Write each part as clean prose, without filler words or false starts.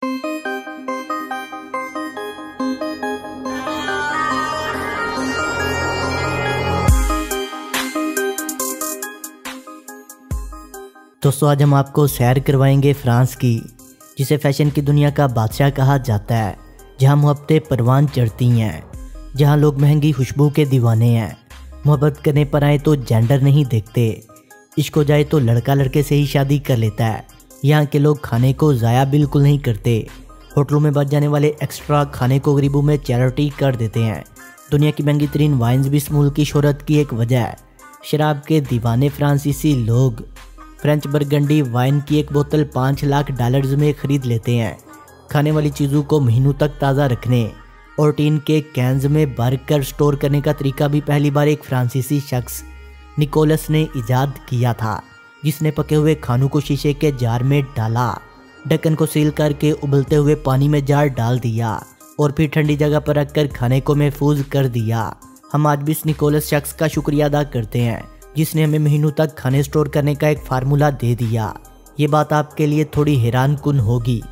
दोस्तों आज हम आपको सैर करवाएंगे फ्रांस की, जिसे फैशन की दुनिया का बादशाह कहा जाता है, जहां मोहब्बतें परवान चढ़ती हैं, जहां लोग महंगी खुशबू के दीवाने हैं। मोहब्बत करने पर आए तो जेंडर नहीं देखते, इश्क हो जाए तो लड़का लड़के से ही शादी कर लेता है। यहाँ के लोग खाने को ज़ाया बिल्कुल नहीं करते, होटलों में बच जाने वाले एक्स्ट्रा खाने को गरीबों में चैरिटी कर देते हैं। दुनिया की महंगी तरीन वाइन्स भी इस मुल्क की शोहरत की एक वजह है। शराब के दीवाने फ्रांसीसी लोग फ्रेंच बरगंडी वाइन की एक बोतल $5 लाख में ख़रीद लेते हैं। खाने वाली चीज़ों को महीनों तक ताज़ा रखने और टीन के कैंस में भर कर स्टोर करने का तरीका भी पहली बार एक फ्रांसीसी शख्स निकोलस ने इजाद किया था, जिसने पके हुए खानों को शीशे के जार में डाला, ढक्कन को सील करके उबलते हुए पानी में जार डाल दिया और फिर ठंडी जगह पर रखकर खाने को महफूज कर दिया। हम आज भी इस निकोलस शख्स का शुक्रिया अदा करते हैं, जिसने हमें महीनों तक खाने स्टोर करने का एक फार्मूला दे दिया। ये बात आपके लिए थोड़ी हैरान कुन होगी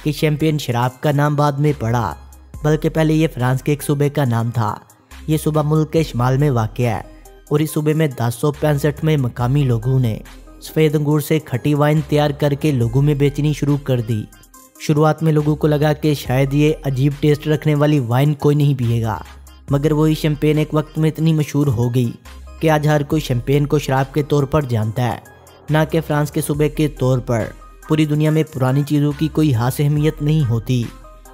कि शैंपेन शराब का नाम बाद में पड़ा, बल्कि पहले ये फ्रांस के एक सूबे का नाम था। ये सूबा मुल्क के शुमाल में वाक़या है और इस सूबे में 1065 में मकामी लोगों ने सफ़ेद अंगूर से खट्टी वाइन तैयार करके लोगों में बेचनी शुरू कर दी। शुरुआत में लोगों को लगा कि शायद ये अजीब टेस्ट रखने वाली वाइन कोई नहीं पिएगा, मगर वही शैंपेन एक वक्त में इतनी मशहूर हो गई कि आज हर कोई शैंपेन को शराब के तौर पर जानता है, ना कि फ्रांस के सूबे के तौर पर। पूरी दुनिया में पुरानी चीज़ों की कोई खास अहमियत नहीं होती,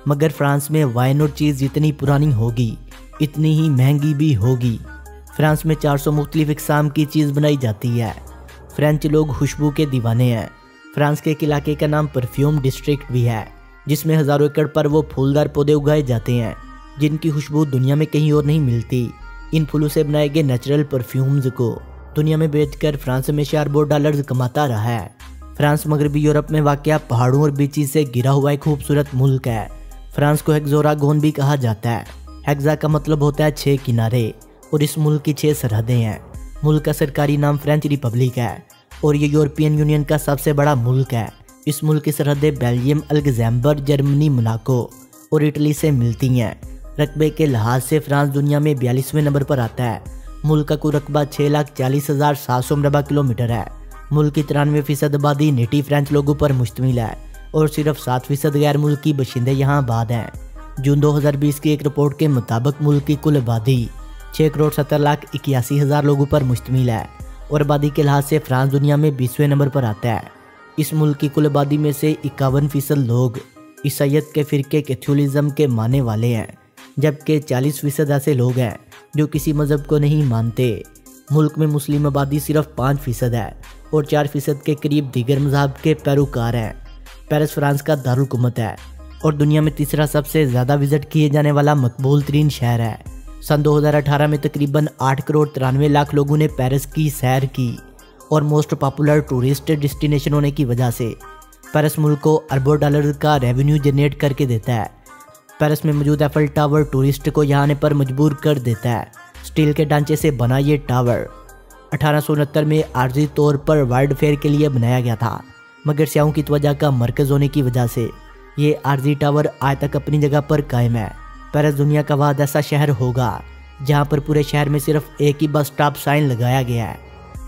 मगर फ्रांस में वाइन और चीज़ जितनी पुरानी होगी इतनी ही महंगी भी होगी। फ्रांस में 400 मुख्तलिफ इक़साम की चीज़ बनाई जाती है। फ्रेंच लोग खुशबू के दीवाने हैं। फ्रांस के एक इलाके का नाम परफ्यूम डिस्ट्रिक्ट भी है, जिसमें हज़ारों एकड़ पर वो फूलदार पौधे उगाए जाते हैं, जिनकी खुशबू दुनिया में कहीं और नहीं मिलती। इन फूलों से बनाए गए नेचुरल परफ्यूम्स को दुनिया में बेचकर फ्रांस में $4 अरब कमाता रहा है। फ्रांस मगरबी यूरोप में वाक़या पहाड़ों और बीचीज से घिरा हुआ एक खूबसूरत मुल्क है। फ्रांस को हेक्सागोन भी कहा जाता है। हेक्सा का मतलब होता है 6 किनारे और इस मुल्क की 6 सरहदें हैं। मुल्क का सरकारी नाम फ्रेंच रिपब्लिक है और ये यूरोपियन यूनियन का सबसे बड़ा मुल्क है। इस मुल्क की सरहदें बेल्जियम, लग्ज़ेमबर्ग, जर्मनी, मोनाको और इटली से मिलती हैं। रकबे के लिहाज से फ्रांस दुनिया में 42वें नंबर पर आता है। मुल्क का कुल रकबा 6,40,700 मरबा किलोमीटर है। मुल्क की 93% आबादी नेटिव फ्रेंच लोगों पर मुश्तमिल है और सिर्फ 7% गैर मुल्की बशिंदे यहाँ आबाद हैं। जून 2020 की एक रिपोर्ट के मुताबिक मुल्क की कुल आबादी 6,70,81,000 लोगों पर मुश्तमिल है और आबादी के लिहाज से फ्रांस दुनिया में 20वें नंबर पर आता है। इस मुल्क की कुल आबादी में से 51% लोग ईसाईयत के फ़िरके कैथोलिज्म के मानने वाले हैं, जबकि 40% ऐसे लोग हैं जो किसी मज़हब को नहीं मानते। मुल्क में मुस्लिम आबादी सिर्फ 5% है और 4% के करीब दीगर मज़हब के पैरोकार हैं। पेरिस फ्रांस का दारुलहुकूमत है और दुनिया में तीसरा सबसे ज़्यादा विज़िट किए जाने वाला मकबूल तरीन शहर है। सन 2018 में तकरीबन 8,93,00,000 लोगों ने पेरिस की सैर की और मोस्ट पॉपुलर टूरिस्ट डेस्टिनेशन होने की वजह से पेरिस मुल्क को अरबों डॉलर का रेवेन्यू जनरेट करके देता है। पेरिस में मौजूद एफल टावर टूरिस्ट को यहाँ आने पर मजबूर कर देता है। स्टील के ढांचे से बना ये टावर 1869 में आर्जी तौर पर वर्ल्ड फेयर के लिए बनाया गया था, मगर स्याहों की तवज्जो का मरकज़ होने की वजह से ये आर्जी टावर आज तक अपनी जगह पर कायम है। पेरिस दुनिया का वाद ऐसा शहर होगा जहाँ पर पूरे शहर में सिर्फ एक ही बस स्टॉप साइन लगाया गया है।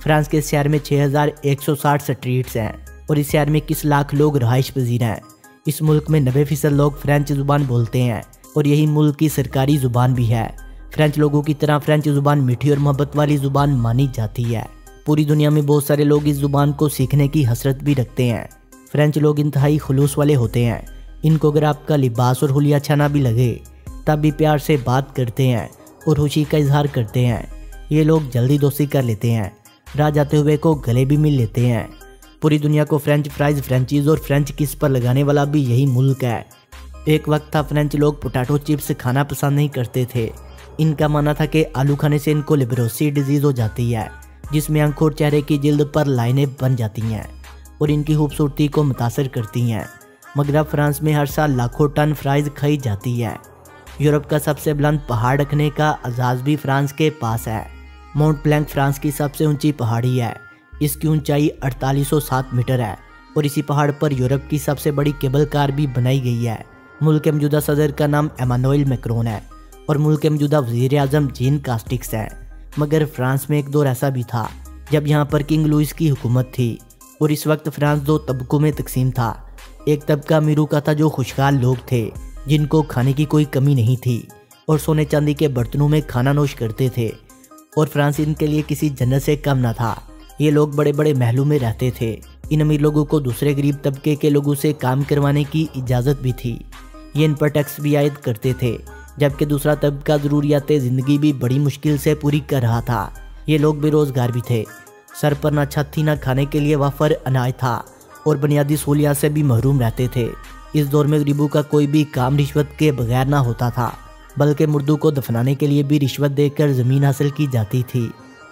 फ्रांस के इस शहर में 6,160 स्ट्रीट्स हैं और इस शहर में 21 लाख लोग रहाइश पजीर हैं। इस मुल्क में 90% लोग फ्रेंच ज़ुबान बोलते हैं और यही मुल्क की सरकारी ज़ुबान भी है। फ्रेंच लोगों की तरह फ्रेंच ज़ुबान मीठी और मोहब्बत वाली ज़ुबान मानी जाती है। पूरी दुनिया में बहुत सारे लोग इस ज़ुबान को सीखने की हसरत भी रखते हैं। फ्रेंच लोग इंतहाई खुलूस वाले होते हैं। इनको अगर आपका लिबास और हुलिया अच्छा ना भी लगे तब भी प्यार से बात करते हैं और खुशी का इजहार करते हैं। ये लोग जल्दी दोस्ती कर लेते हैं, राह जाते हुए को गले भी मिल लेते हैं। पूरी दुनिया को फ्रेंच फ्राइज, फ्रेंचीज और फ्रेंच किस पर लगाने वाला भी यही मुल्क है। एक वक्त था फ्रेंच लोग पोटैटो चिप्स खाना पसंद नहीं करते थे। इनका मानना था कि आलू खाने से इनको लिब्रोसी डिजीज़ हो जाती है, जिसमें आंखों और चेहरे की जिल्द पर लाइनें बन जाती हैं और इनकी खूबसूरती को मुतासर करती हैं। मगर अब फ्रांस में हर साल लाखों टन फ्राइज खाई जाती है। यूरोप का सबसे बुलंद पहाड़ रखने का एजाज़ भी फ्रांस के पास है। माउंट ब्लैंक फ्रांस की सबसे ऊंची पहाड़ी है। इसकी ऊंचाई 4807 मीटर है और इसी पहाड़ पर यूरोप की सबसे बड़ी केबल कार भी बनाई गई है। मुल्क के मौजूदा सदर का नाम एमानुएल मैक्रोन है और मुल्क के मौजूदा वज़ीर आज़म जीन कास्टिक्स है। मगर फ्रांस में एक दौर ऐसा भी था जब यहाँ पर किंग लुइस की हुकूमत थी और इस वक्त फ्रांस दो तबकों में तकसीम था। एक तबका अमीरों का था जो खुशहाल लोग थे, जिनको खाने की कोई कमी नहीं थी और सोने चांदी के बर्तनों में खाना नोश करते थे, और फ्रांस इनके लिए किसी जन्नत से कम न था। ये लोग बड़े बड़े महलों में रहते थे। इन अमीर लोगों को दूसरे गरीब तबके के लोगों से काम करवाने की इजाज़त भी थी। ये इन पर टैक्स भी आयद करते थे, जबकि दूसरा तबका ज़रूरियात ज़िंदगी भी बड़ी मुश्किल से पूरी कर रहा था। ये लोग बेरोज़गार भी थे, सर पर ना छत थी, ना खाने के लिए वाफर अनाज था और बुनियादी सहूलियात से भी महरूम रहते थे। इस दौर में गरीबों का कोई भी काम रिश्वत के बगैर ना होता था, बल्कि मुर्दों को दफनाने के लिए भी रिश्वत देकर ज़मीन हासिल की जाती थी।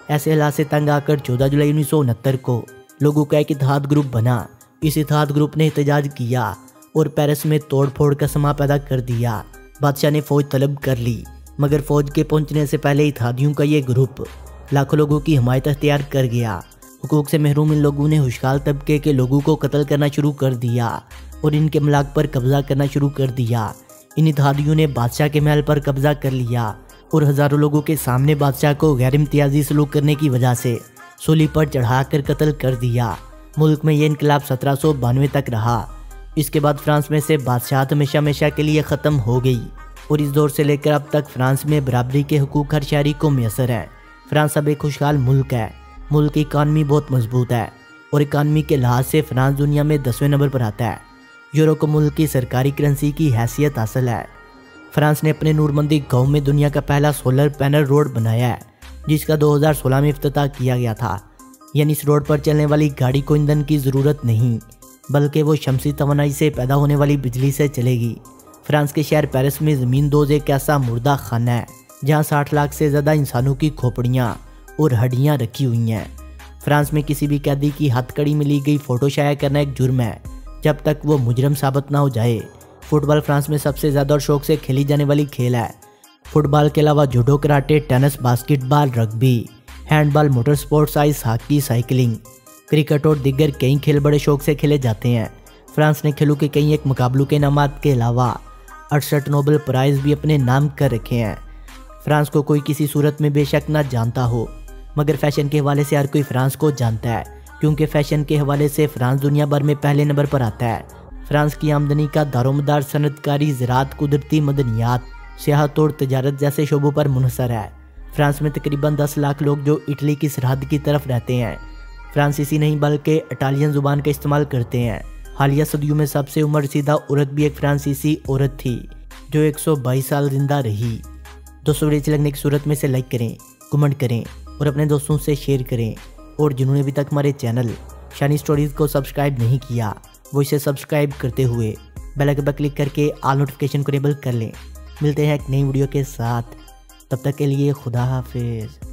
ऐसे हालात से तंग आकर 14 जुलाई 1969 को लोगों का एक इत्तेहाद ग्रुप बना। इस इत्तेहाद ग्रुप ने एहतजाज किया और पेरिस में तोड़ फोड़ का समा पैदा कर दिया। बादशाह ने फ़ौज तलब कर ली, मगर फ़ौज के पहुंचने से पहले इत्तेहादियों का ये ग्रुप लाखों लोगों की हिमायत अख्तियार कर गया। हुकूक से महरूम इन लोगों ने खुशहाल तबके के लोगों को कत्ल करना शुरू कर दिया और इनके अमलाक पर कब्जा करना शुरू कर दिया। इन इत्तेहादियों ने बादशाह के महल पर कब्जा कर लिया और हज़ारों लोगों के सामने बादशाह को गैर इम्तियाजी सलूक करने की वजह से सूली पर चढ़ाकर कत्ल कर दिया। मुल्क में यह इनकलाब 1792 तक रहा। इसके बाद फ्रांस में से बादशाहत हमेशा हमेशा के लिए ख़त्म हो गई और इस दौर से लेकर अब तक फ्रांस में बराबरी के हुकूक हर शहरी को मैसर है। फ्रांस अब एक खुशहाल मुल्क है। मुल्क की इकानमी बहुत मजबूत है और इकानमी के लिहाज से फ्रांस दुनिया में 10वें नंबर पर आता है। यूरो को मुल्क की सरकारी करेंसी की हैसियत हासिल है। फ्रांस ने अपने नूरमंदी गांव में दुनिया का पहला सोलर पैनल रोड बनाया है, जिसका 2016 में इफ्तिताह किया गया था। यानी इस रोड पर चलने वाली गाड़ी को ईंधन की ज़रूरत नहीं, बल्कि वो शमसी तवानाई से पैदा होने वाली बिजली से चलेगी। फ्रांस के शहर पेरिस में ज़मीन दोज़ एक ऐसा मुर्दा खाना है जहाँ 60 लाख से ज़्यादा इंसानों की खोपड़ियाँ और हड्डियाँ रखी हुई हैं। फ्रांस में किसी भी कैदी की हथकड़ी में ली गई फ़ोटो शाया करना एक जुर्म है, जब तक वो मुजरम साबित ना हो जाए। फुटबॉल फ्रांस में सबसे ज़्यादा और शौक से खेली जाने वाली खेल है। फुटबॉल के अलावा judo, karate, tennis, basketball, rugby, handball, motor sports, ice hockey, cycling, cricket और दीगर कई खेल बड़े शौक से खेले जाते हैं। फ्रांस ने खेलों के कई एक मुकाबलों के इनामात के अलावा 68 नोबेल प्राइज़ भी अपने नाम कर रखे हैं। फ्रांस को कोई किसी सूरत में बेशक ना जानता हो, मगर फैशन के हवाले से हर कोई फ्रांस को जानता है, क्योंकि फैशन के हवाले से फ्रांस दुनिया भर में पहले नंबर पर आता है। फ्रांस की आमदनी का दारोमदार सनतकारी, ज़राअत, कुदरती मदनियात, सियाहत और तजारत जैसे शोबों पर मुनहसर है। फ्रांस में तकरीबन 10 लाख लोग जो इटली की सरहद की तरफ रहते हैं फ्रांसीसी नहीं बल्कि इटालियन ज़ुबान का इस्तेमाल करते हैं। हालिया सदियों में सबसे उम्र रसीदा औरत भी एक फ्रांसीसी औरत थी जो 122 साल जिंदा रही। दोस्तों, वीडियो अच्छी लगने की सूरत में से लाइक करें, कमेंट करें और अपने दोस्तों से शेयर करें। और जिन्होंने अभी तक हमारे चैनल शानी स्टोरीज़ को सब्सक्राइब नहीं किया, वो इसे सब्सक्राइब करते हुए बेल आइकन पर क्लिक करके ऑल नोटिफिकेशन को इनेबल कर लें। मिलते हैं एक नई वीडियो के साथ, तब तक के लिए खुदा हाफिज़।